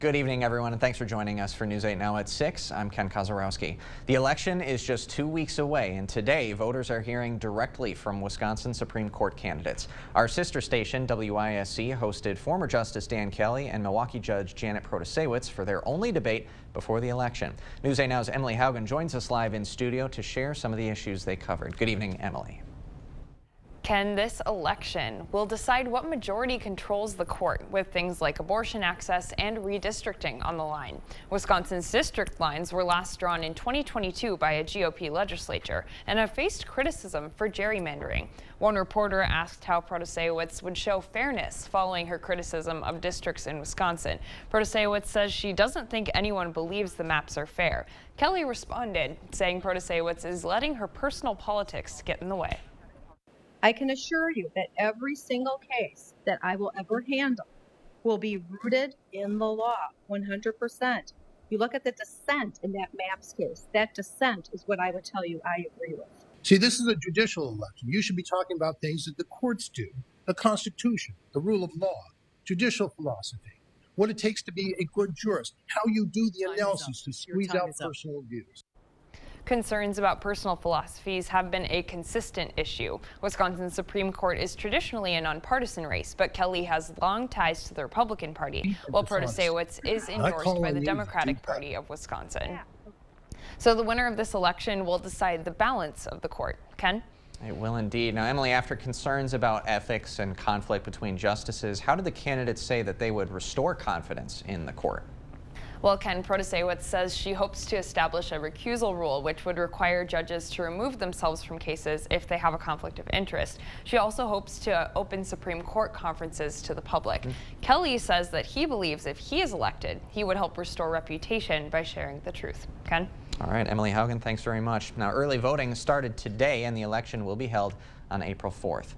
Good evening, everyone, and thanks for joining us for News 8 Now at 6. I'm Ken Kozarowski. The election is just 2 weeks away, and today voters are hearing directly from Wisconsin Supreme Court candidates. Our sister station, WISC, hosted former Justice Dan Kelly and Milwaukee Judge Janet Protasiewicz for their only debate before the election. News 8 Now's Emily Haugen joins us live in studio to share some of the issues they covered. Good evening, Emily. Ken, this election will decide what majority controls the court, with things like abortion access and redistricting on the line. Wisconsin's district lines were last drawn in 2022 by a GOP legislature and have faced criticism for gerrymandering. One reporter asked how Protasiewicz would show fairness following her criticism of districts in Wisconsin. Protasiewicz says she doesn't think anyone believes the maps are fair. Kelly responded, saying Protasiewicz is letting her personal politics get in the way. I can assure you that every single case that I will ever handle will be rooted in the law, 100%. You look at the dissent in that MAPS case. That dissent is what I would tell you I agree with. See, this is a judicial election. You should be talking about things that the courts do, the Constitution, the rule of law, judicial philosophy, what it takes to be a good jurist, how you do the analysis to squeeze out personal views. Concerns about personal philosophies have been a consistent issue. Wisconsin's Supreme Court is traditionally a nonpartisan race, but Kelly has long ties to the Republican Party, while Protasiewicz is endorsed by the Democratic Party of Wisconsin. So the winner of this election will decide the balance of the court. Ken? It will indeed. Now, Emily, after concerns about ethics and conflict between justices, how did the candidates say that they would restore confidence in the court? Well, Ken, Protasiewicz says she hopes to establish a recusal rule, which would require judges to remove themselves from cases if they have a conflict of interest. She also hopes to open Supreme Court conferences to the public. Kelly says that he believes if he is elected, he would help restore reputation by sharing the truth. Ken? All right, Emily Haugen, thanks very much. Now, early voting started today, and the election will be held on April 4th.